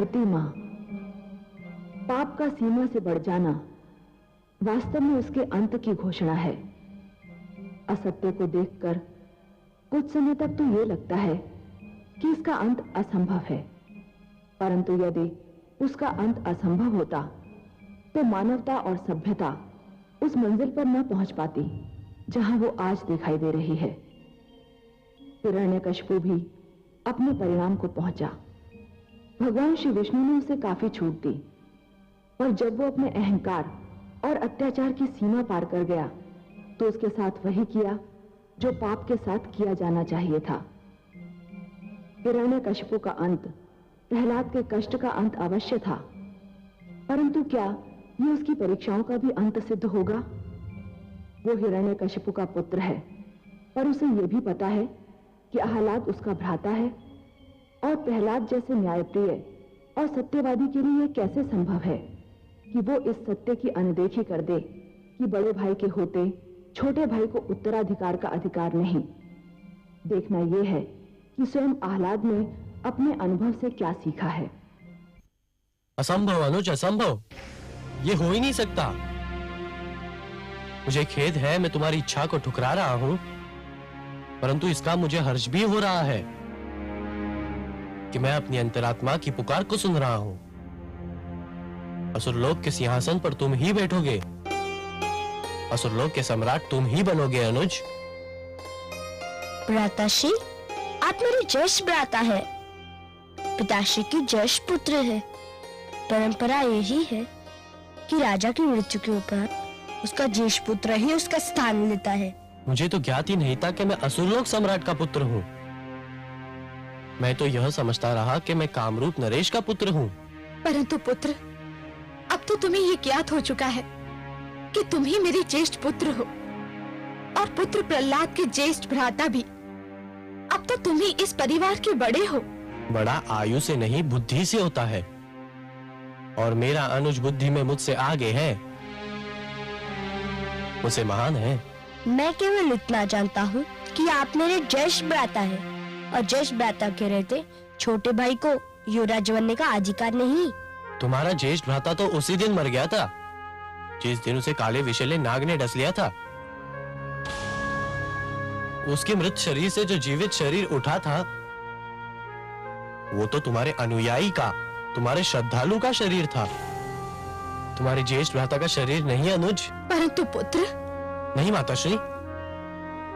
धरती मां, पाप का सीमा से बढ़ जाना वास्तव में उसके अंत की घोषणा है। असत्य को देखकर कुछ समय तक तो ये लगता है कि इसका अंत असंभव है, परंतु यदि उसका अंत असंभव होता तो मानवता और सभ्यता उस मंजिल पर न पहुंच पाती जहां वो आज दिखाई दे रही है। हिरण्यकशिपु भी अपने परिणाम को पहुंचा। भगवान श्री विष्णु ने उसे काफी छूट दी, और जब वो अपने अहंकार और अत्याचार की सीमा पार कर गया तो उसके साथ वही किया जो पाप के साथ किया जाना चाहिए था। हिरण्यकशिपु का अंत प्रहलाद के कष्ट का अंत अवश्य था, परंतु क्या ये उसकी परीक्षाओं का भी अंत सिद्ध होगा? वो हिरण्यकशिपु का पुत्र है, पर उसे यह भी पता है कि आह्लाद उसका भ्राता है, और प्रहलाद जैसे न्यायप्रिय और सत्यवादी के लिए यह कैसे संभव है कि वो इस सत्य की अनदेखी कर दे कि बड़े भाई के होते छोटे भाई को उत्तराधिकार का अधिकार नहीं। देखना यह है कि स्वयं आह्लाद ने अपने अनुभव से क्या सीखा है। असंभव अनुज, असंभव, ये हो ही नहीं सकता। मुझे खेद है, मैं तुम्हारी इच्छा को ठुकरा रहा हूं, परंतु इसका मुझे हर्ष भी हो रहा है कि मैं अपनी अंतरात्मा की पुकार को सुन रहा हूं। असुरलोक के सिंहासन पर तुम ही बैठोगे, असुरलोक के सम्राट तुम ही बनोगे अनुज। भ्राताश्री, आप मेरे ज्येष्ठ भ्राता है, पिताश्री की ज्येष्ठ पुत्र है। परंपरा यही है कि राजा की मृत्यु के उपरांत उसका ज्येष्ठ पुत्र ही उसका स्थान लेता है। मुझे तो ज्ञात ही नहीं था कि मैं असुरलोक सम्राट का पुत्र हूँ। मैं तो यह समझता रहा कि मैं कामरूप नरेश का पुत्र हूँ। परंतु पुत्र, अब तो तुम्हें ये ज्ञात हो चुका है कि तुम ही मेरे ज्येष्ठ पुत्र हो, और पुत्र प्रहलाद के ज्येष्ठ भ्राता भी। अब तो तुम ही इस परिवार के बड़े हो। बड़ा आयु से नहीं, बुद्धि से होता है, और मेरा अनुज बुद्धि में मुझसे आगे है, मुझसे महान है। मैं केवल इतना जानता हूँ कि आप मेरे ज्येष्ठ भ्राता है, और ज्येष्ठ भ्राता के रहते छोटे भाई को युवराज बनने का अधिकार नहीं। तुम्हारा ज्येष्ठ भ्राता तो उसी दिन मर गया था जिस दिन उसे काले विषैले नाग ने डस लिया था। उसके मृत शरीर से जो जीवित शरीर उठा था वो तो तुम्हारे अनुयायी का, तुम्हारे श्रद्धालु का शरीर था, तुम्हारे ज्येष्ठ भ्राता का शरीर नहीं अनुज। परंतु पुत्र। नहीं माताश्री,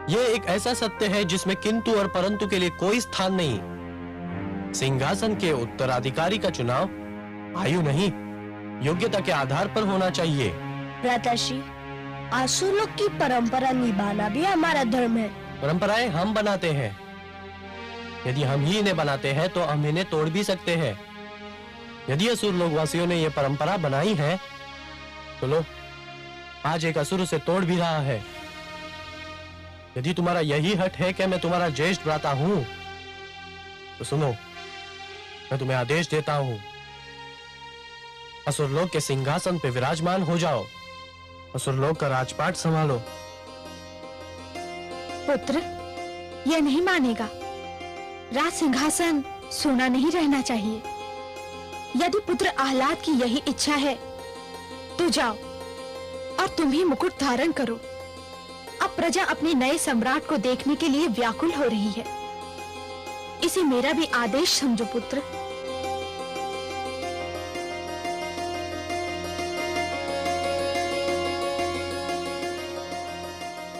यह एक ऐसा सत्य है जिसमें किंतु और परंतु के लिए कोई स्थान नहीं। सिंहासन के उत्तराधिकारी का चुनाव आयु नहीं, योग्यता के आधार पर होना चाहिए। भ्राताश्री, असुरलोक की परंपरा निभाना भी हमारा धर्म है। परंपराएं हम बनाते हैं, यदि हम ही इन्हें बनाते हैं तो हम इन्हें तोड़ भी सकते हैं। यदि असुरलोक वासियों ने यह परंपरा बनाई है तो लो, आज एक असुर उसे तोड़ भी रहा है। यदि तुम्हारा यही हठ है कि मैं तुम्हारा ज्येष्ठ भ्राता हूं, तो सुनो, मैं तुम्हें आदेश देता हूं, असुरलोक के सिंहासन पे विराजमान हो जाओ, असुरलोक का राजपाट संभालो। पुत्र, यह नहीं मानेगा। राज सिंहासन सोना नहीं रहना चाहिए। यदि पुत्र आह्लाद की यही इच्छा है तो जाओ और तुम ही मुकुट धारण करो। अब प्रजा अपने नए सम्राट को देखने के लिए व्याकुल हो रही है। इसे मेरा भी आदेश समझो पुत्र।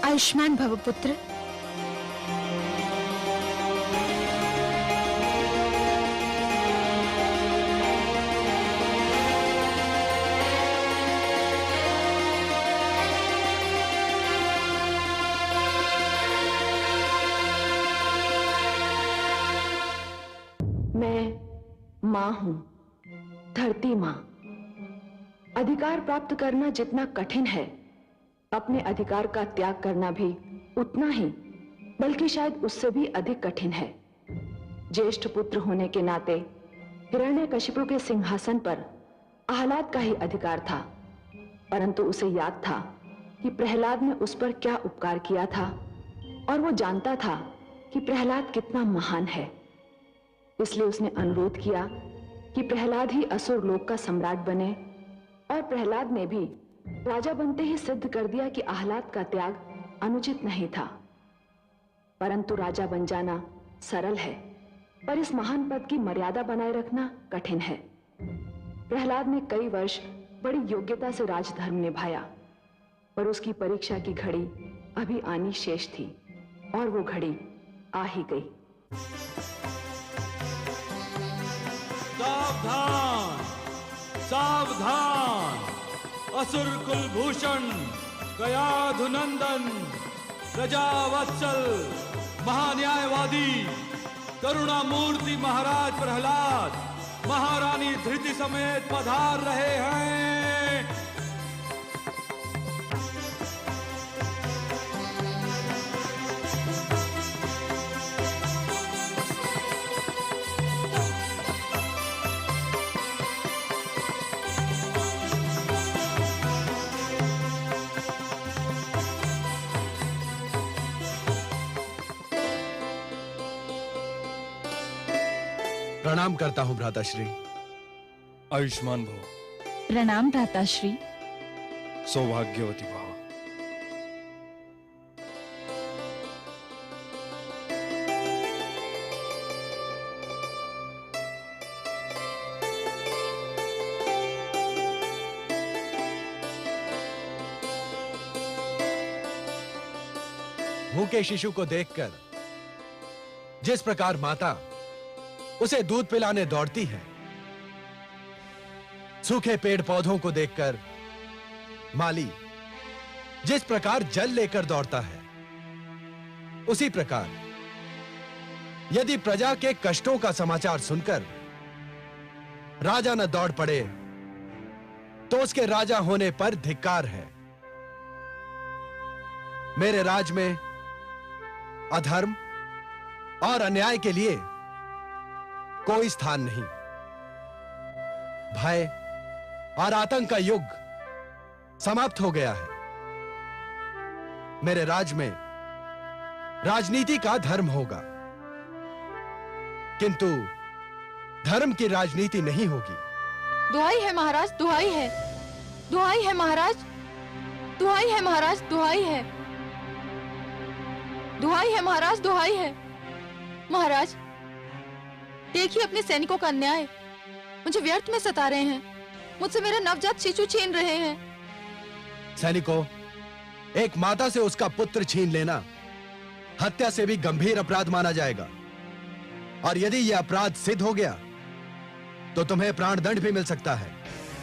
आयुष्मान भव पुत्र। मैं मां हूं, धरती मां। अधिकार प्राप्त करना जितना कठिन है, अपने अधिकार का त्याग करना भी उतना ही, बल्कि शायद उससे भी अधिक कठिन है। ज्येष्ठ पुत्र होने के नाते हिरण्यकशिपु के सिंहासन पर आह्लाद का ही अधिकार था, परंतु उसे याद था कि प्रहलाद ने उस पर क्या उपकार किया था, और वो जानता था कि प्रहलाद कितना महान है। इसलिए उसने अनुरोध किया कि प्रहलाद ही असुर लोक का सम्राट बने, और प्रहलाद ने भी राजा बनते ही सिद्ध कर दिया कि आह्लाद का त्याग अनुचित नहीं था। परंतु राजा बन जाना सरल है, पर इस महान पद की मर्यादा बनाए रखना कठिन है। प्रहलाद ने कई वर्ष बड़ी योग्यता से राजधर्म निभाया, पर उसकी परीक्षा की घड़ी अभी आनी शेष थी, और वो घड़ी आ ही गई। सावधान, सावधान! असुर कुलभूषण, गयाधुनंदन, प्रजावत्सल, महान्यायवादी, करुणामूर्ति महाराज प्रहलाद महारानी धृति समेत पधार रहे हैं। प्रणाम करता हूं भ्राताश्री। आयुष्मान भव। प्रणाम भ्राताश्री। सौभाग्यवती भव। भूखे शिशु को देखकर जिस प्रकार माता उसे दूध पिलाने दौड़ती है, सूखे पेड़ पौधों को देखकर माली जिस प्रकार जल लेकर दौड़ता है, उसी प्रकार यदि प्रजा के कष्टों का समाचार सुनकर राजा न दौड़ पड़े तो उसके राजा होने पर धिक्कार है। मेरे राज में अधर्म और अन्याय के लिए कोई स्थान नहीं। भय और आतंक का युग समाप्त हो गया है। मेरे राज में राजनीति का धर्म होगा, किंतु धर्म की राजनीति नहीं होगी। दुहाई है महाराज, दुहाई है, दुहाई है महाराज, दुहाई है महाराज, दुहाई है, दुहाई है महाराज, दुहाई है। महाराज देखिए अपने सैनिकों का अन्याय, मुझे व्यर्थ में सता रहे हैं, मुझसे मेरा नवजात शिशु छीन रहे हैं। सैनिकों, एक माता से उसका पुत्र छीन लेना हत्या से भी गंभीर अपराध माना जाएगा, और यदि यह अपराध सिद्ध हो गया तो तुम्हें प्राणदंड भी मिल सकता है।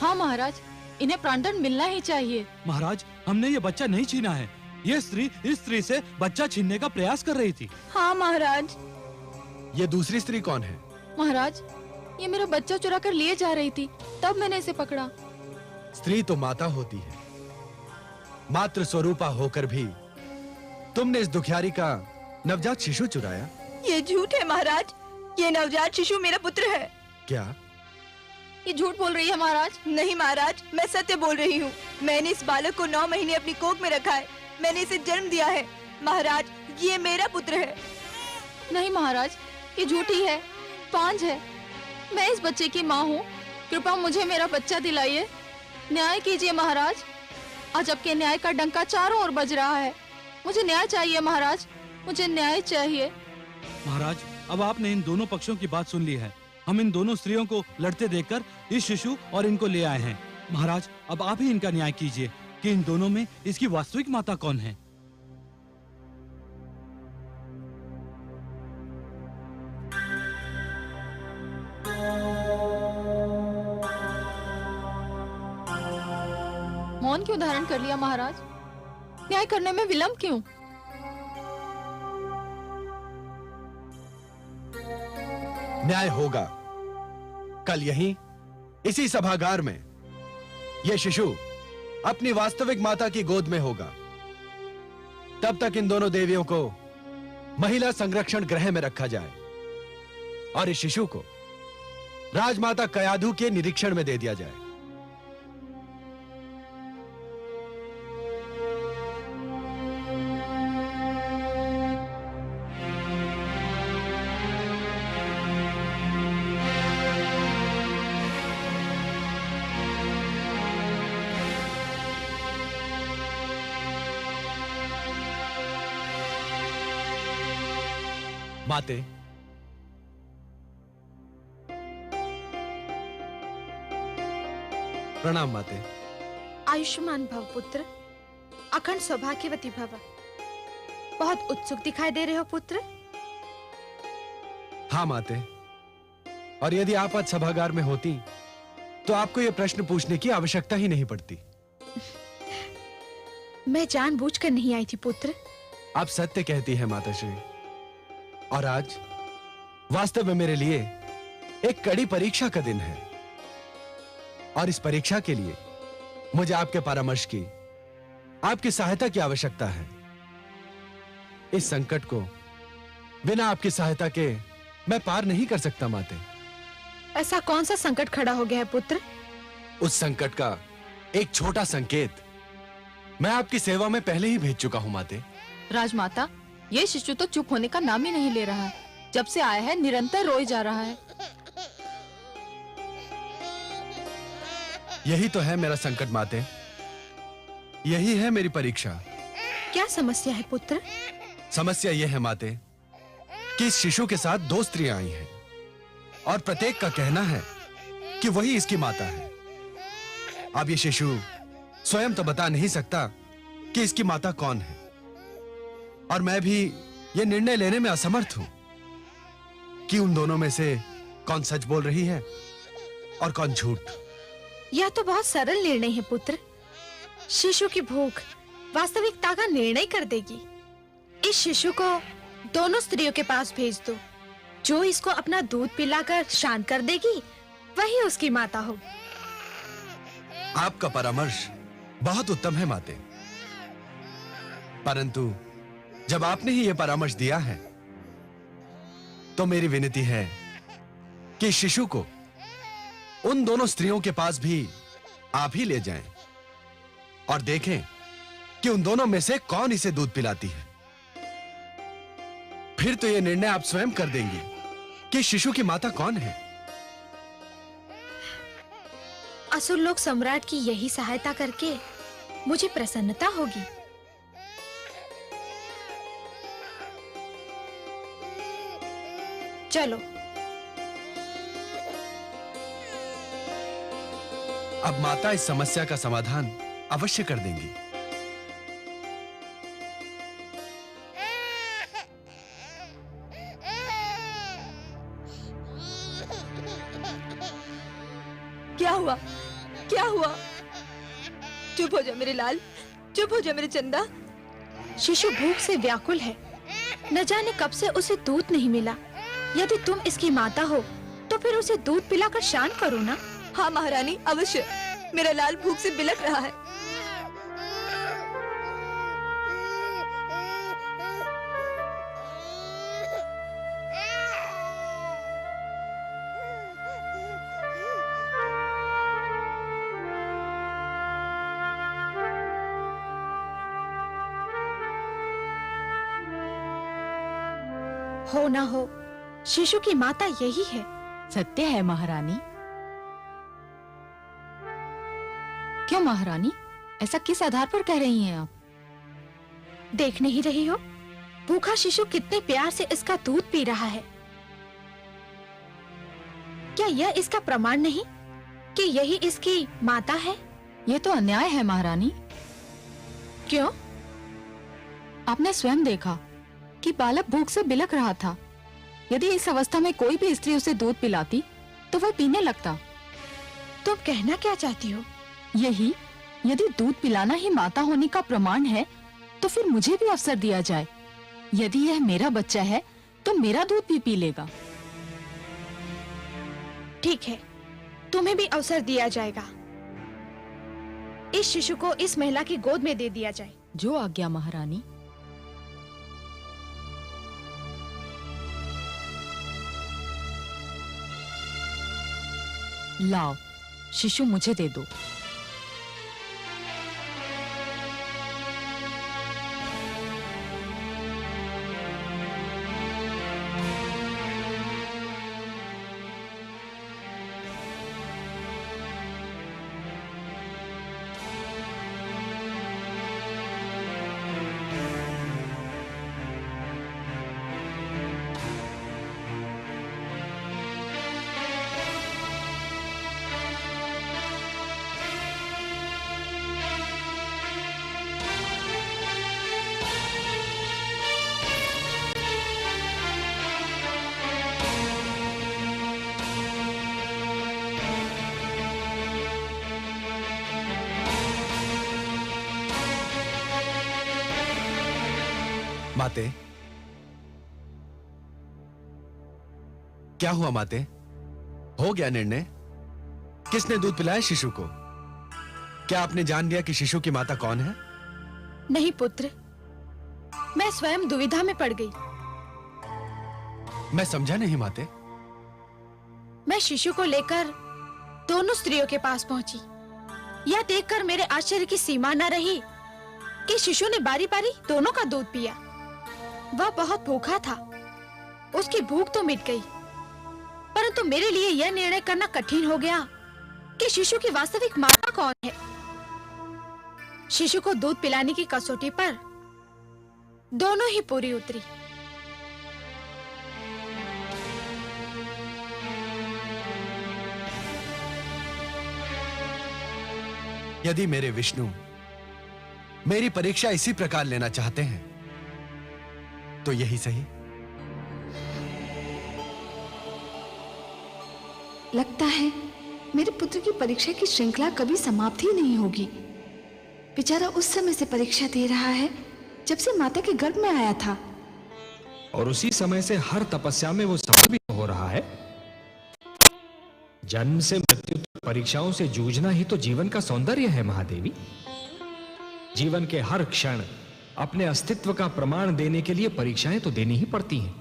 हाँ महाराज, इन्हें प्राणदंड मिलना ही चाहिए। महाराज, हमने ये बच्चा नहीं छीना है। ये स्त्री इस स्त्री से बच्चा छीनने का प्रयास कर रही थी। हाँ महाराज। ये दूसरी स्त्री कौन है? महाराज, ये मेरा बच्चा चुरा कर लिए जा रही थी, तब मैंने इसे पकड़ा। स्त्री तो माता होती है, मातृ स्वरूपा होकर भी तुमने इस दुखियारी का नवजात शिशु चुराया। ये झूठ है महाराज, ये नवजात शिशु मेरा पुत्र है। क्या? ये झूठ बोल रही है महाराज। नहीं महाराज, मैं सत्य बोल रही हूँ। मैंने इस बालक को 9 महीने अपनी कोख में रखा है, मैंने इसे जन्म दिया है। महाराज, ये मेरा पुत्र है। नहीं महाराज, ये झूठी है, पांच है। मैं इस बच्चे की माँ हूँ, कृपा मुझे मेरा बच्चा दिलाइए। न्याय कीजिए महाराज, अजब के न्याय का डंका चारों ओर बज रहा है। मुझे न्याय चाहिए महाराज, मुझे न्याय चाहिए। महाराज, अब आपने इन दोनों पक्षों की बात सुन ली है। हम इन दोनों स्त्रियों को लड़ते देखकर इस शिशु और इनको ले आए हैं। महाराज, अब आप ही इनका न्याय कीजिए कि इन दोनों में इसकी वास्तविक माता कौन है। मौन क्यों धारण कर लिया महाराज? न्याय करने में विलंब क्यों? न्याय होगा कल यहीं इसी सभागार में। यह शिशु अपनी वास्तविक माता की गोद में होगा। तब तक इन दोनों देवियों को महिला संरक्षण गृह में रखा जाए और इस शिशु को राजमाता कयाधु के निरीक्षण में दे दिया जाए। माते, प्रणाम माते। आयुष्मान भव पुत्र, अखंड सौभाग्यवती भव। बहुत उत्सुक दिखाई दे रहे हो पुत्र। हाँ माते, और यदि आप आज सभागार में होती तो आपको यह प्रश्न पूछने की आवश्यकता ही नहीं पड़ती। मैं जानबूझकर नहीं आई थी पुत्र। आप सत्य कहती हैं माताश्री, और आज वास्तव में मेरे लिए एक कड़ी परीक्षा का दिन है, और इस परीक्षा के लिए मुझे आपके परामर्श की, आपकी सहायता की आवश्यकता है। इस संकट को बिना आपकी सहायता के मैं पार नहीं कर सकता माते। ऐसा कौन सा संकट खड़ा हो गया है पुत्र? उस संकट का एक छोटा संकेत मैं आपकी सेवा में पहले ही भेज चुका हूं माते। राजमाता, ये शिशु तो चुप होने का नाम ही नहीं ले रहा है। जब से आया है निरंतर रोए जा रहा है। यही तो है मेरा संकट माते, यही है मेरी परीक्षा। क्या समस्या है पुत्र? समस्या यह है माते कि इस शिशु के साथ 2 स्त्रियां आई हैं, और प्रत्येक का कहना है कि वही इसकी माता है। अब ये शिशु स्वयं तो बता नहीं सकता कि इसकी माता कौन है, और मैं भी ये निर्णय लेने में असमर्थ हूं कि उन दोनों में से कौन सच बोल रही है और कौन झूठ। यह तो बहुत सरल निर्णय है पुत्र। शिशु की भूख वास्तविकता का निर्णय कर देगी। इस शिशु को दोनों स्त्रियों के पास भेज दो। जो इसको अपना दूध पिलाकर शांत कर देगी वही उसकी माता हो। आपका परामर्श बहुत उत्तम है माते, परंतु जब आपने ही यह परामर्श दिया है तो मेरी विनती है कि शिशु को उन दोनों स्त्रियों के पास भी आप ही ले जाएं और देखें कि उन दोनों में से कौन इसे दूध पिलाती है। फिर तो यह निर्णय आप स्वयं कर देंगी कि शिशु की माता कौन है। असुर लोक सम्राट की यही सहायता करके मुझे प्रसन्नता होगी। चलो अब माता इस समस्या का समाधान अवश्य कर देंगी। क्या हुआ? क्या हुआ? चुप हो जा मेरे लाल, चुप हो जा मेरे चंदा। शिशु भूख से व्याकुल है। न जाने कब से उसे दूध नहीं मिला। यदि तुम इसकी माता हो तो फिर उसे दूध पिलाकर शांत करो ना। हाँ महारानी, अवश्य। मेरा लाल भूख से बिलख रहा है। हो ना हो, शिशु की माता यही है। सत्य है महारानी। क्यों महारानी, ऐसा किस आधार पर कह रही हैं आप? देख नहीं रही हो? भूखा शिशु कितने प्यार से इसका दूध पी रहा है। क्या यह इसका प्रमाण नहीं कि यही इसकी माता है? ये तो अन्याय है महारानी। क्यों? आपने स्वयं देखा कि बालक भूख से बिलख रहा था। यदि इस अवस्था में कोई भी स्त्री उसे दूध पिलाती तो वह पीने लगता। तुम कहना क्या चाहती हो? यही, यदि दूध पिलाना ही माता होने का प्रमाण है तो फिर मुझे भी अवसर दिया जाए। यदि यह मेरा बच्चा है तो मेरा दूध भी पी लेगा। ठीक है, तुम्हें भी अवसर दिया जाएगा। इस शिशु को इस महिला की गोद में दे दिया जाए। जो आज्ञा महारानी। लाओ, शिशु मुझे दे दो। माते, क्या हुआ माते? हो गया निर्णय? किसने दूध पिलाया शिशु को? क्या आपने जान लिया कि शिशु की माता कौन है? नहीं पुत्र, मैं स्वयं दुविधा में पड़ गई। मैं समझा नहीं माते। मैं शिशु को लेकर दोनों स्त्रियों के पास पहुंची। यह देखकर मेरे आश्चर्य की सीमा न रही कि शिशु ने बारी बारी दोनों का दूध पिया। वह बहुत भूखा था, उसकी भूख तो मिट गई, परंतु मेरे लिए यह निर्णय करना कठिन हो गया कि शिशु की वास्तविक माता कौन है। शिशु को दूध पिलाने की कसौटी पर दोनों ही पूरी उतरी। यदि मेरे विष्णु मेरी परीक्षा इसी प्रकार लेना चाहते हैं तो यही सही। लगता है मेरे पुत्र की परीक्षा की श्रृंखला कभी समाप्त ही नहीं होगी। बेचारा उस समय से परीक्षा दे रहा है जब से माता के गर्भ में आया था, और उसी समय से हर तपस्या में वो सफल भी हो रहा है। जन्म से मृत्यु तक परीक्षाओं से जूझना ही तो जीवन का सौंदर्य है महादेवी। जीवन के हर क्षण अपने अस्तित्व का प्रमाण देने के लिए परीक्षाएं तो देनी ही पड़ती हैं।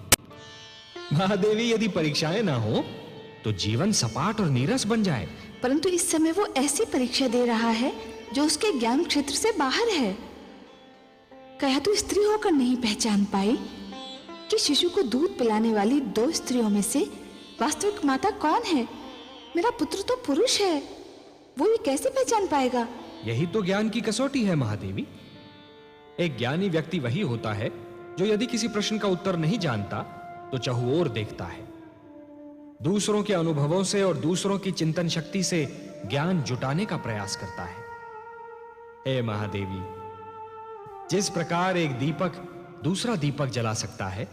महादेवी, यदि परीक्षाएं ना हो तो जीवन सपाट और नीरस बन जाए। परंतु इस समय वो ऐसी परीक्षा दे रहा है जो उसके ज्ञान क्षेत्र से बाहर है। क्या तू स्त्री होकर नहीं पहचान पाई कि शिशु को दूध पिलाने वाली दो स्त्रियों में से वास्तविक माता कौन है? मेरा पुत्र तो पुरुष है, वो ये कैसे पहचान पाएगा? यही तो ज्ञान की कसौटी है महादेवी। एक ज्ञानी व्यक्ति वही होता है जो यदि किसी प्रश्न का उत्तर नहीं जानता तो चहुओर देखता है, दूसरों के अनुभवों से और दूसरों की चिंतन शक्ति से ज्ञान जुटाने का प्रयास करता है। हे महादेवी, जिस प्रकार एक दीपक दूसरा दीपक जला सकता है,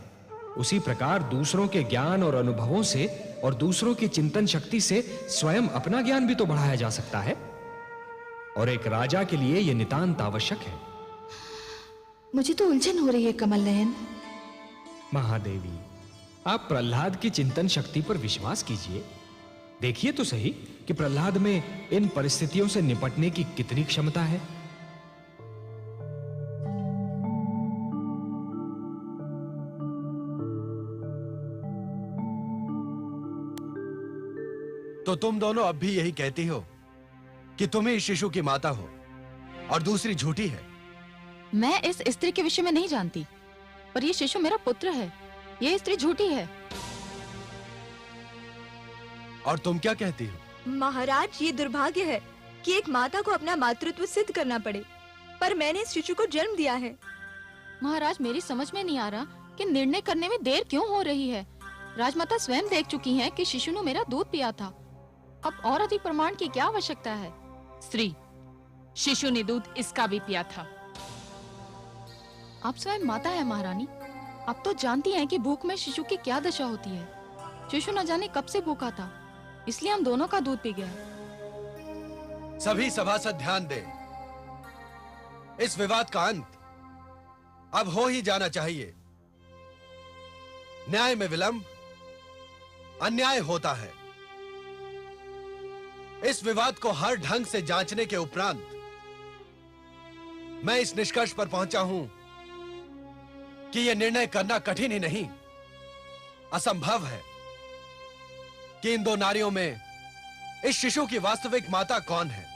उसी प्रकार दूसरों के ज्ञान और अनुभवों से और दूसरों की चिंतन शक्ति से स्वयं अपना ज्ञान भी तो बढ़ाया जा सकता है, और एक राजा के लिए यह नितांत आवश्यक है। मुझे तो उलझन हो रही है कमल नयन। महादेवी, आप प्रहलाद की चिंतन शक्ति पर विश्वास कीजिए। देखिए तो सही कि प्रहलाद में इन परिस्थितियों से निपटने की कितनी क्षमता है। तो तुम दोनों अब भी यही कहती हो कि तुम ही इस शिशु की माता हो और दूसरी झूठी है? मैं इस स्त्री के विषय में नहीं जानती, पर ये शिशु मेरा पुत्र है। ये स्त्री झूठी है। और तुम क्या कहती हो? महाराज, ये दुर्भाग्य है कि एक माता को अपना मातृत्व सिद्ध करना पड़े, पर मैंने इस शिशु को जन्म दिया है। महाराज, मेरी समझ में नहीं आ रहा कि निर्णय करने में देर क्यों हो रही है। राजमाता स्वयं देख चुकी हैं कि शिशु ने मेरा दूध पिया था। अब और अधिक प्रमाण की क्या आवश्यकता है? स्त्री, शिशु ने दूध इसका भी पिया था। आप स्वयं माता है महारानी, आप तो जानती हैं कि भूख में शिशु की क्या दशा होती है। शिशु न जाने कब से भूखा था, इसलिए हम दोनों का दूध पी गया। सभी सभासद ध्यान दें, इस विवाद का अंत अब हो ही जाना चाहिए। न्याय में विलंब अन्याय होता है। इस विवाद को हर ढंग से जांचने के उपरांत मैं इस निष्कर्ष पर पहुंचा हूं कि यह निर्णय करना कठिन ही नहीं, असंभव है कि इन दो नारियों में इस शिशु की वास्तविक माता कौन है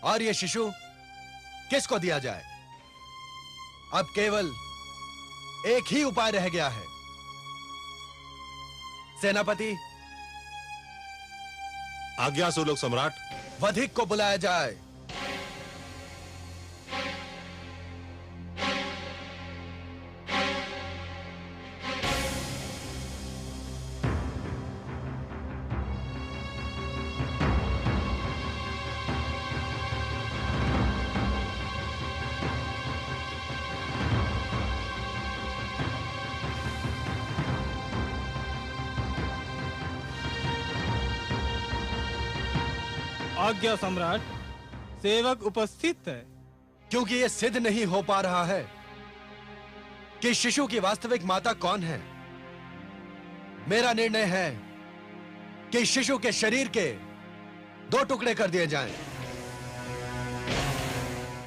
और यह शिशु किसको दिया जाए। अब केवल एक ही उपाय रह गया है। सेनापति, आज्ञा सुलोक सम्राट। वधिक को बुलाया जाए। आज्ञा सम्राट, सेवक उपस्थित है। क्योंकि यह सिद्ध नहीं हो पा रहा है कि शिशु की वास्तविक माता कौन है। मेरा निर्णय है कि शिशु के शरीर के 2 टुकड़े कर दिए जाएं,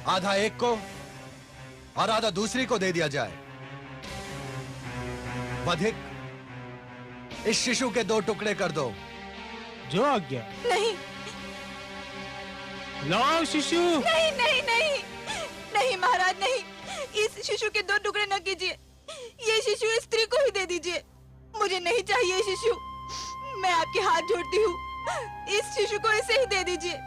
आधा एक को और आधा दूसरी को दे दिया जाए। वधिक, इस शिशु के 2 टुकड़े कर दो। जो आज्ञा। नहीं लाओ शिशु। नहीं नहीं नहीं नहीं महाराज, नहीं, इस शिशु के 2 टुकड़े न कीजिए। ये शिशु इस स्त्री को ही दे दीजिए। मुझे नहीं चाहिए ये शिशु। मैं आपके हाथ जोड़ती हूँ, इस शिशु को इसे ही दे दीजिए।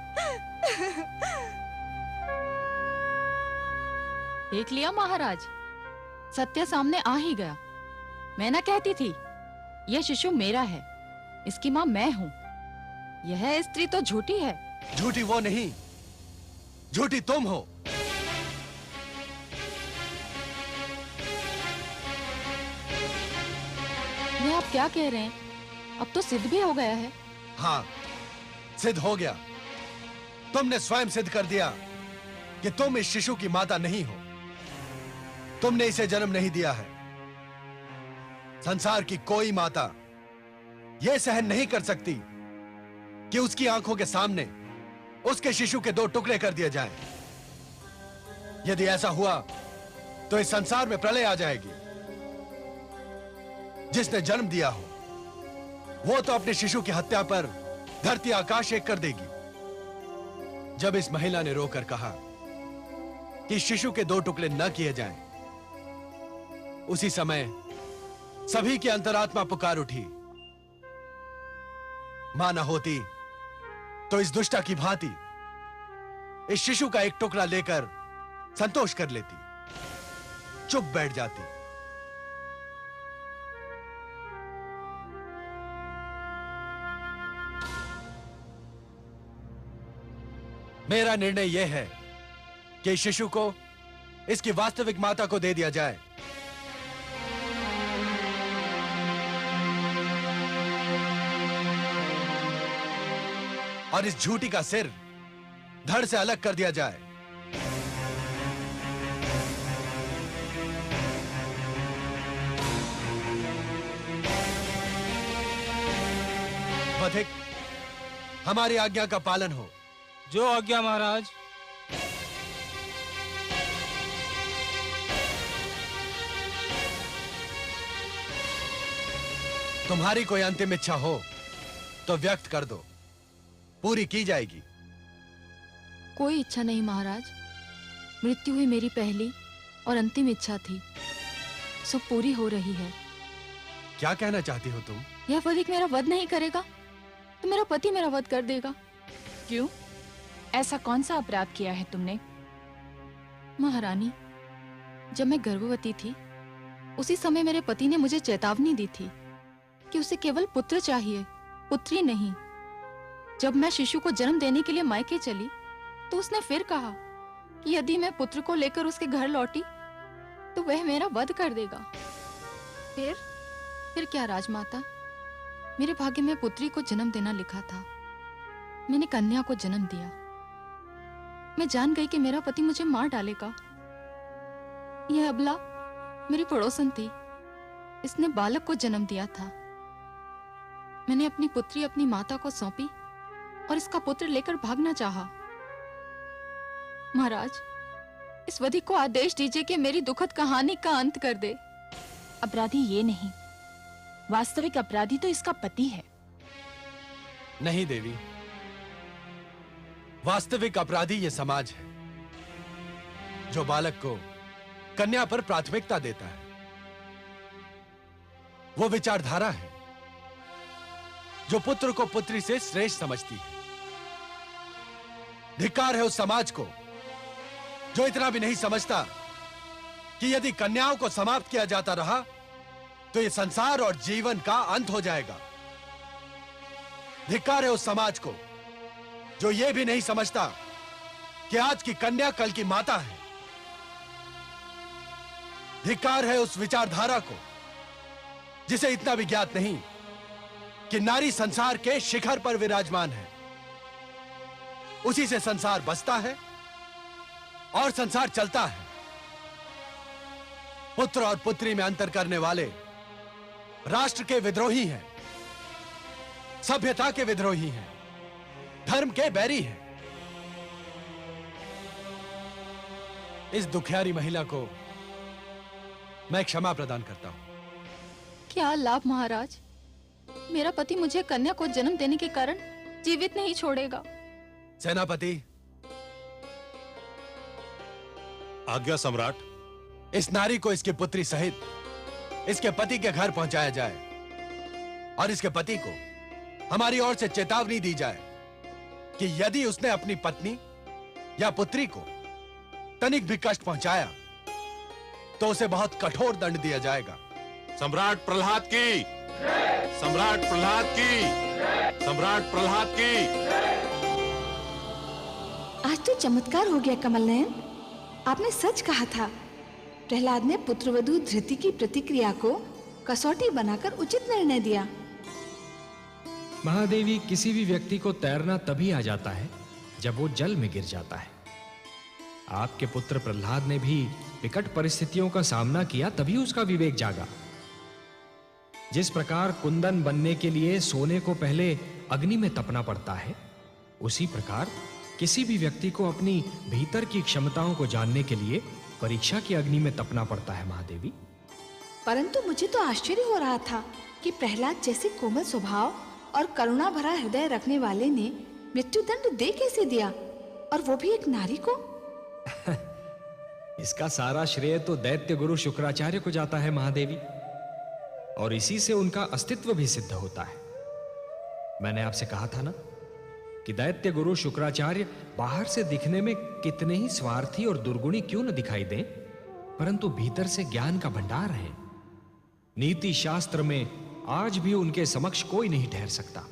देख लिया महाराज, सत्य सामने आ ही गया। मैं ना कहती थी यह शिशु मेरा है, इसकी माँ मैं हूँ। यह स्त्री तो झूठी है। झूठी वो नहीं, झूठी तुम हो। ये आप क्या कह रहे हैं? अब तो सिद्ध भी हो गया है। हाँ, सिद्ध हो गया। तुमने स्वयं सिद्ध कर दिया कि तुम इस शिशु की माता नहीं हो। तुमने इसे जन्म नहीं दिया है। संसार की कोई माता यह सहन नहीं कर सकती कि उसकी आंखों के सामने उसके शिशु के 2 टुकड़े कर दिए जाएं। यदि ऐसा हुआ तो इस संसार में प्रलय आ जाएगी। जिसने जन्म दिया हो वो तो अपने शिशु की हत्या पर धरती आकाश एक कर देगी। जब इस महिला ने रोकर कहा कि शिशु के 2 टुकड़े न किए जाएं, उसी समय सभी की अंतरात्मा पुकार उठी। मां न होती तो इस दुष्टा की भांति इस शिशु का 1 टुकड़ा लेकर संतोष कर लेती, चुप बैठ जाती। मेरा निर्णय यह है कि इस शिशु को इसकी वास्तविक माता को दे दिया जाए। और इस झूठी का सिर धड़ से अलग कर दिया जाए। वधिक, हमारी आज्ञा का पालन हो। जो आज्ञा महाराज। तुम्हारी कोई अंतिम इच्छा हो तो व्यक्त कर दो, पूरी की जाएगी। कोई इच्छा नहीं महाराज, मृत्यु ही मेरी पहली और अंतिम इच्छा थी, सो पूरी हो रही है। क्या कहना चाहती हो तुम? यह वधिक मेरा वध नहीं करेगा तो मेरा पति मेरा वध कर देगा। क्यों? ऐसा कौन सा अपराध किया है तुमने? महारानी, जब मैं गर्भवती थी उसी समय मेरे पति ने मुझे चेतावनी दी थी कि उसे केवल पुत्र चाहिए, पुत्री नहीं। जब मैं शिशु को जन्म देने के लिए मायके चली तो उसने फिर कहा कि यदि मैं पुत्र को लेकर उसके घर लौटी तो वह मेरा वध कर देगा। फिर क्या राजमाता, मेरे भाग्य में पुत्री को जन्म देना लिखा था। मैंने कन्या को जन्म दिया। मैं जान गई कि मेरा पति मुझे मार डालेगा। यह अबला मेरी पड़ोसन थी, इसने बालक को जन्म दिया था। मैंने अपनी पुत्री अपनी माता को सौंपी और इसका पुत्र लेकर भागना चाहा। महाराज, इस वधिक को आदेश दीजिए कि मेरी दुखद कहानी का अंत कर दे। अपराधी ये नहीं, वास्तविक अपराधी तो इसका पति है। नहीं देवी, वास्तविक अपराधी ये समाज है जो बालक को कन्या पर प्राथमिकता देता है। वो विचारधारा है जो पुत्र को पुत्री से श्रेष्ठ समझती है। धिक्कार है उस समाज को जो इतना भी नहीं समझता कि यदि कन्याओं को समाप्त किया जाता रहा तो ये संसार और जीवन का अंत हो जाएगा। धिक्कार है उस समाज को जो ये भी नहीं समझता कि आज की कन्या कल की माता है। धिक्कार है उस विचारधारा को जिसे इतना भी ज्ञात नहीं कि नारी संसार के शिखर पर विराजमान है। उसी से संसार बसता है और संसार चलता है। पुत्र और पुत्री में अंतर करने वाले राष्ट्र के विद्रोही हैं, सभ्यता के विद्रोही हैं, धर्म के बैरी हैं। इस दुखियारी महिला को मैं क्षमा प्रदान करता हूं। क्या लाभ महाराज? मेरा पति मुझे कन्या को जन्म देने के कारण जीवित नहीं छोड़ेगा। सेनापति, आज्ञा सम्राट। इस नारी को इसकी पुत्री सहित इसके पति के घर पहुंचाया जाए और इसके पति को हमारी ओर से चेतावनी दी जाए कि यदि उसने अपनी पत्नी या पुत्री को तनिक भी कष्ट पहुंचाया तो उसे बहुत कठोर दंड दिया जाएगा। सम्राट प्रहलाद की, सम्राट प्रहलाद की, सम्राट प्रहलाद की। आज तो चमत्कार हो गया कमल नयन। आपने सच कहा था। प्रहलाद ने पुत्रवधू धृति की प्रतिक्रिया को कसौटी बनाकर उचित निर्णय दिया। महादेवी, किसी भी व्यक्ति को तैरना तभी आ जाता है जब वो जल में गिर जाता है। आपके पुत्र प्रहलाद ने भी विकट परिस्थितियों का सामना किया, तभी उसका विवेक जागा। जिस प्रकार कुंदन बनने के लिए सोने को पहले अग्नि में तपना पड़ता है, उसी प्रकार किसी भी व्यक्ति को अपनी भीतर की क्षमताओं को जानने के लिए परीक्षा की अग्नि में तपना पड़ता है महादेवी। परंतु मुझे तो आश्चर्य हो रहा था कि प्रहलाद जैसे कोमल स्वभाव और करुणा भरा हृदय रखने वाले ने मृत्युदंड दे कैसे दिया, और वो भी एक नारी को। इसका सारा श्रेय तो दैत्य गुरु शुक्राचार्य को जाता है महादेवी, और इसी से उनका अस्तित्व भी सिद्ध होता है। मैंने आपसे कहा था ना कि दैत्य गुरु शुक्राचार्य बाहर से दिखने में कितने ही स्वार्थी और दुर्गुणी क्यों न दिखाई दें, परंतु भीतर से ज्ञान का भंडार है। नीति शास्त्र में आज भी उनके समक्ष कोई नहीं ठहर सकता।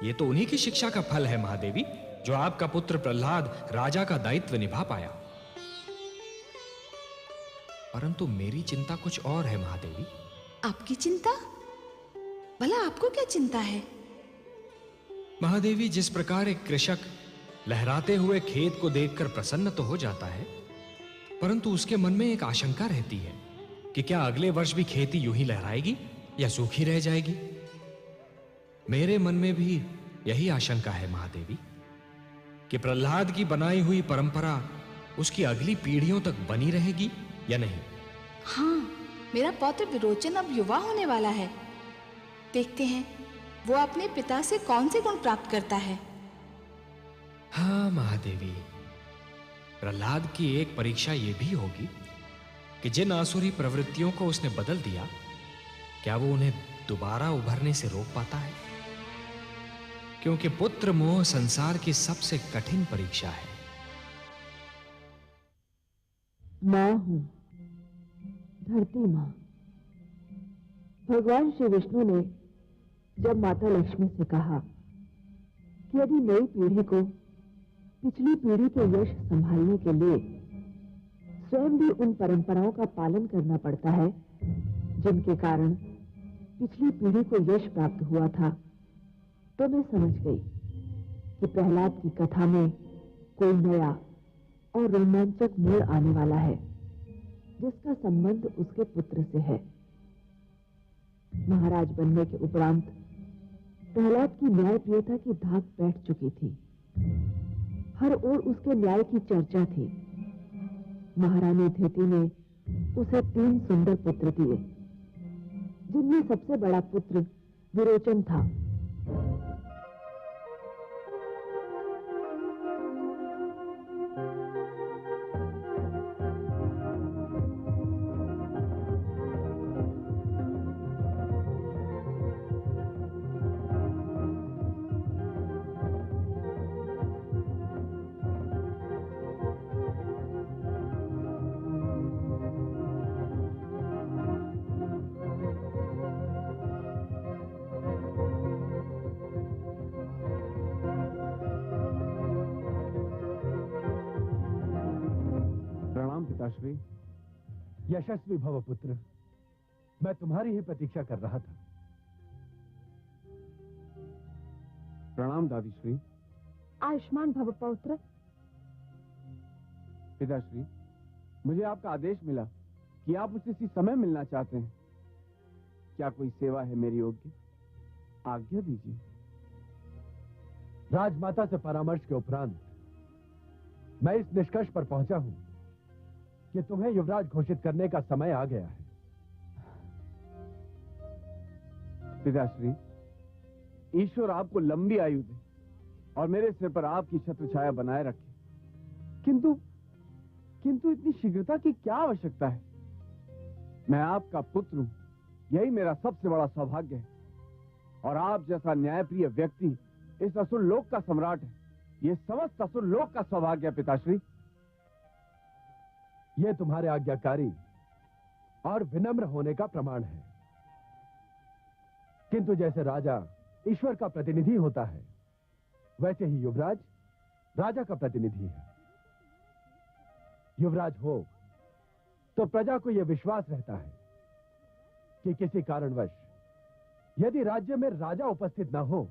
यह तो उन्हीं की शिक्षा का फल है महादेवी, जो आपका पुत्र प्रहलाद राजा का दायित्व निभा पाया। परंतु मेरी चिंता कुछ और है महादेवी। आपकी चिंता? भला आपको क्या चिंता है? महादेवी, जिस प्रकार एक कृषक लहराते हुए खेत को देखकर प्रसन्न तो हो जाता है, परंतु उसके मन में एक आशंका रहती है कि क्या अगले वर्ष भी खेती यूं ही लहराएगी या सूखी रह जाएगी। मेरे मन में भी यही आशंका है महादेवी कि प्रहलाद की बनाई हुई परंपरा उसकी अगली पीढ़ियों तक बनी रहेगी या नहीं। हाँ, मेरा पौत्र विरोचन अब युवा होने वाला है। देखते हैं वो अपने पिता से कौन से गुण प्राप्त करता है। हाँ महादेवी, प्रहलाद की एक परीक्षा यह भी होगी कि जिन आसुरी प्रवृत्तियों को उसने बदल दिया, क्या वो उन्हें दोबारा उभरने से रोक पाता है? क्योंकि पुत्र मोह संसार की सबसे कठिन परीक्षा है। मां हूं, धरती मां। भगवान श्री विष्णु ने जब माता लक्ष्मी से कहा कि यदि नई पीढ़ी को पिछली पीढ़ी के यश संभालने के लिए स्वयं भी उन परंपराओं का पालन करना पड़ता है जिनके कारण पिछली पीढ़ी को यश प्राप्त हुआ था, तो मैं समझ गई कि प्रहलाद की कथा में कोई नया और रोमांचक मोड़ आने वाला है, जिसका संबंध उसके पुत्र से है। महाराज बनने के उपरांत प्रहलाद की न्यायप्रियता की धाक बैठ चुकी थी। हर ओर उसके न्याय की चर्चा थी। महारानी धृति ने उसे 3 सुंदर पुत्र दिए, जिनमें सबसे बड़ा पुत्र विरोचन था। पिताश्री, यशस्वी भव पुत्र। मैं तुम्हारी ही प्रतीक्षा कर रहा था। प्रणाम दादीश्री। आयुष्मान भव पौत्र। पिताश्री, मुझे आपका आदेश मिला कि आप मुझसे इसी समय मिलना चाहते हैं। क्या कोई सेवा है मेरी योग्य? आज्ञा दीजिए। राजमाता से परामर्श के उपरांत मैं इस निष्कर्ष पर पहुंचा हूं कि तुम्हें युवराज घोषित करने का समय आ गया है। पिताश्री, ईश्वर आपको लंबी आयु दे और मेरे सिर पर आपकी छत्र छाया बनाए रखे। किंतु इतनी शीघ्रता की क्या आवश्यकता है? मैं आपका पुत्र हूं, यही मेरा सबसे बड़ा सौभाग्य है। और आप जैसा न्यायप्रिय व्यक्ति इस असुर लोक का सम्राट है। यह समस्त असुर लोक का सौभाग्य है पिताश्री। यह तुम्हारे आज्ञाकारी और विनम्र होने का प्रमाण है। किंतु जैसे राजा ईश्वर का प्रतिनिधि होता है, वैसे ही युवराज राजा का प्रतिनिधि है। युवराज हो तो प्रजा को यह विश्वास रहता है कि किसी कारणवश यदि राज्य में राजा उपस्थित न हो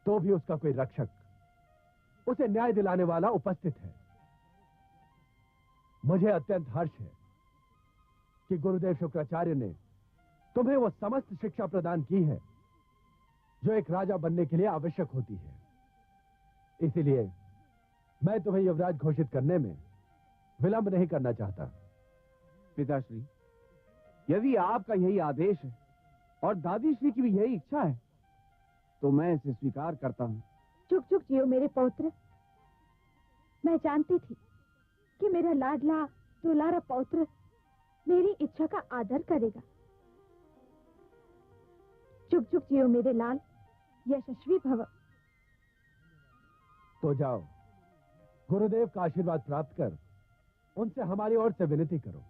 तो भी उसका कोई रक्षक, उसे न्याय दिलाने वाला उपस्थित है। मुझे अत्यंत हर्ष है कि गुरुदेव शुक्राचार्य ने तुम्हें वो समस्त शिक्षा प्रदान की है जो एक राजा बनने के लिए आवश्यक होती है। इसीलिए मैं तुम्हें युवराज घोषित करने में विलंब नहीं करना चाहता। पिताश्री, यदि आपका यही आदेश है और दादी श्री की भी यही इच्छा है तो मैं इसे स्वीकार करता हूं। चुप चुप जियो मेरे पौत्र। मैं जानती थी कि मेरा लाडला दुलारा पौत्र मेरी इच्छा का आदर करेगा। चुप चुप जियो मेरे लाल, यशस्वी भव। तो जाओ, गुरुदेव का आशीर्वाद प्राप्त कर उनसे हमारी ओर से विनती करो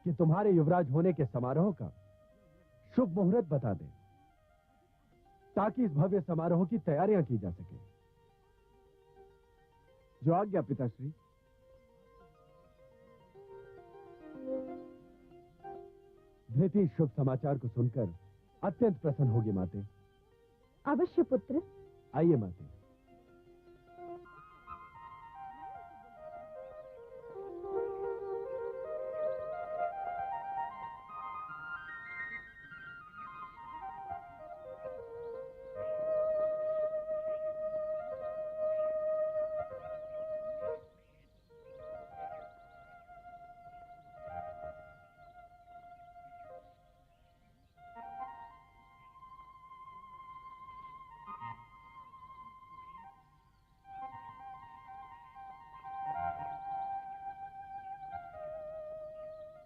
कि तुम्हारे युवराज होने के समारोह का शुभ मुहूर्त बता दें, ताकि इस भव्य समारोह की तैयारियां की जा सके। जो आज्ञा पिताश्री। धृति शुभ समाचार को सुनकर अत्यंत प्रसन्न होगी माते। अवश्य पुत्र। आइए माते।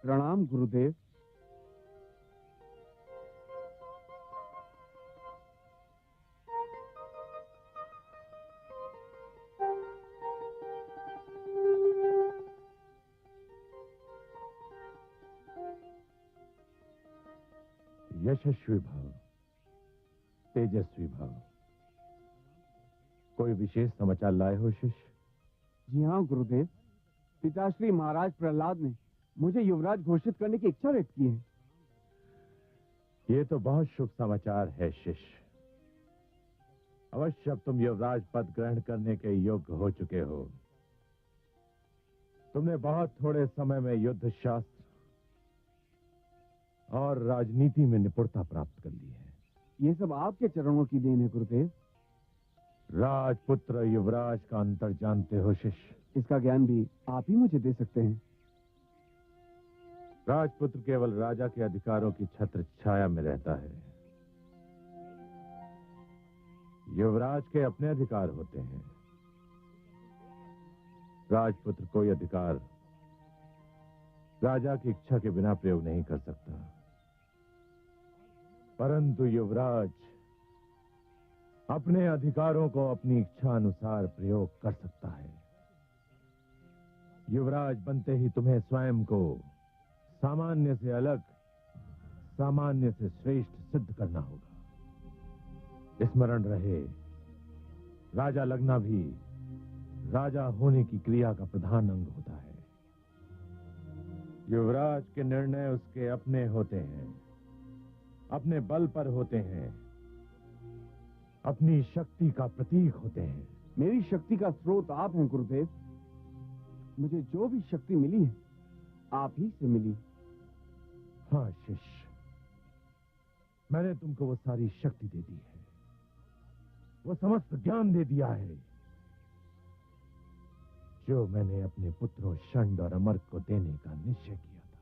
प्रणाम गुरुदेव। यशस्वी भव, तेजस्वी भव। कोई विशेष समाचार लाए हो शिष्य? जी हाँ गुरुदेव, पिताश्री महाराज प्रहलाद ने मुझे युवराज घोषित करने की इच्छा व्यक्त की है। ये तो बहुत शुभ समाचार है शिष्य। अवश्य अब तुम युवराज पद ग्रहण करने के योग्य हो चुके हो। तुमने बहुत थोड़े समय में युद्ध शास्त्र और राजनीति में निपुणता प्राप्त कर ली है। ये सब आपके चरणों की देन है गुरुदेव। राजपुत्र युवराज का अंतर जानते हो शिष्य? इसका ज्ञान भी आप ही मुझे दे सकते हैं। राजपुत्र केवल राजा के अधिकारों की छत्र छाया में रहता है। युवराज के अपने अधिकार होते हैं। राजपुत्र कोई अधिकार राजा की इच्छा के बिना प्रयोग नहीं कर सकता, परंतु युवराज अपने अधिकारों को अपनी इच्छा अनुसार प्रयोग कर सकता है। युवराज बनते ही तुम्हें स्वयं को सामान्य से अलग, सामान्य से श्रेष्ठ सिद्ध करना होगा। स्मरण रहे, राजा लगना भी राजा होने की क्रिया का प्रधान अंग होता है। युवराज के निर्णय उसके अपने होते हैं, अपने बल पर होते हैं, अपनी शक्ति का प्रतीक होते हैं। मेरी शक्ति का स्रोत आप हैं गुरुदेव। मुझे जो भी शक्ति मिली है आप ही से मिली। हाँ शिष्य, मैंने तुमको वो सारी शक्ति दे दी है, वो समस्त ज्ञान दे दिया है जो मैंने अपने पुत्रों शंड और अमर को देने का निश्चय किया था।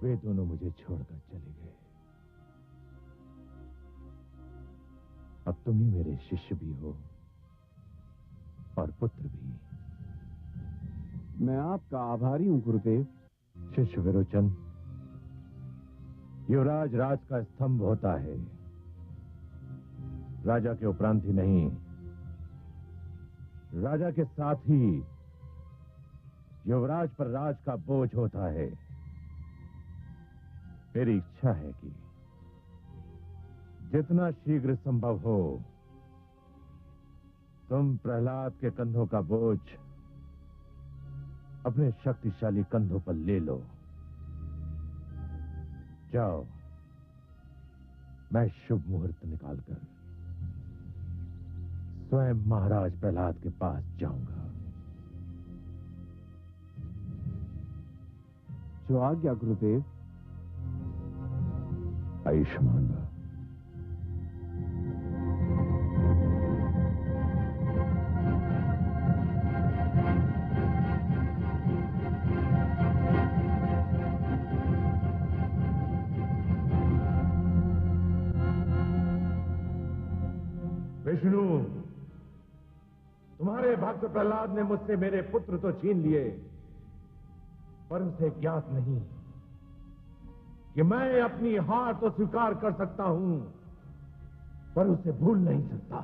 वे दोनों मुझे छोड़कर चले गए। अब तुम ही मेरे शिष्य भी हो और पुत्र भी। मैं आपका आभारी हूं गुरुदेव। शिष्य विरोचन, युवराज राज का स्तंभ होता है, राजा के उपरांत ही नहीं, राजा के साथ ही युवराज पर राज का बोझ होता है। मेरी इच्छा है कि जितना शीघ्र संभव हो तुम प्रहलाद के कंधों का बोझ अपने शक्तिशाली कंधों पर ले लो। जाओ, मैं शुभ मुहूर्त निकालकर स्वयं महाराज प्रहलाद के पास जाऊंगा। जो आज्ञा गुरुदेव। आयुष्मान भव। विष्णु, तुम्हारे भक्त प्रहलाद ने मुझसे मेरे पुत्र तो छीन लिए, पर उसे ज्ञात नहीं कि मैं अपनी हार तो स्वीकार कर सकता हूं, पर उसे भूल नहीं सकता।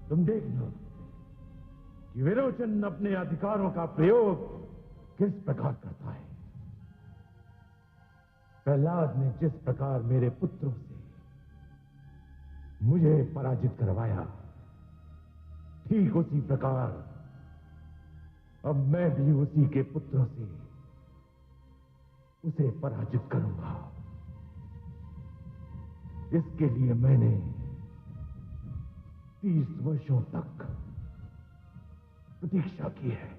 तुम देखना कि विरोचन अपने अधिकारों का प्रयोग किस प्रकार करता है। प्रहलाद ने जिस प्रकार मेरे पुत्रों से मुझे पराजित करवाया, ठीक उसी प्रकार अब मैं भी उसी के पुत्रों से उसे पराजित करूंगा। इसके लिए मैंने 30 वर्षों तक प्रतीक्षा की है।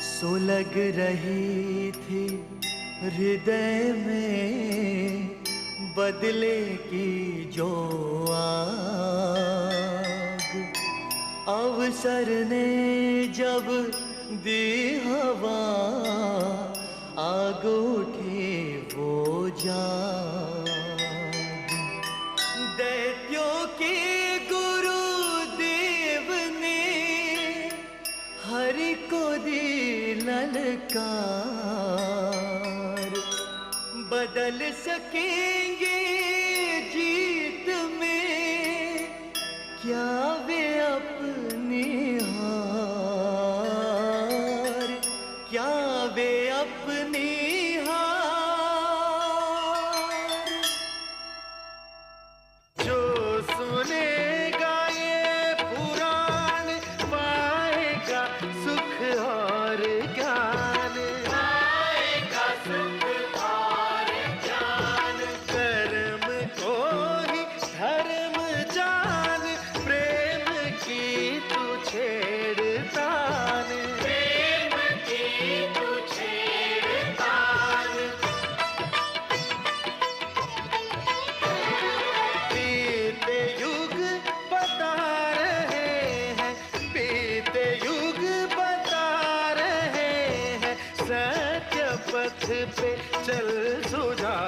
सुलग रही थी हृदय में बदले की जो आग, अवसर ने जब दी हवा, आग उठी वो जाग। दैत्यों की गुरुदेव ने हरि को दी ललकार, बदल सकेंगे जीत में क्या वे अपनी हार, क्या वे अपनी हार। जो सुनेगा ये पुराण पाएगा सुख और ज्ञान, पाएगा सुख और ज्ञान। कर्म को ही धर्म जान, प्रेम की तू छेड़तान, प्रेम की तू छेड़तान। बीते युग बता रहे हैं, बीते युग बता रहे हैं, सत्य पथ पे चल सुझा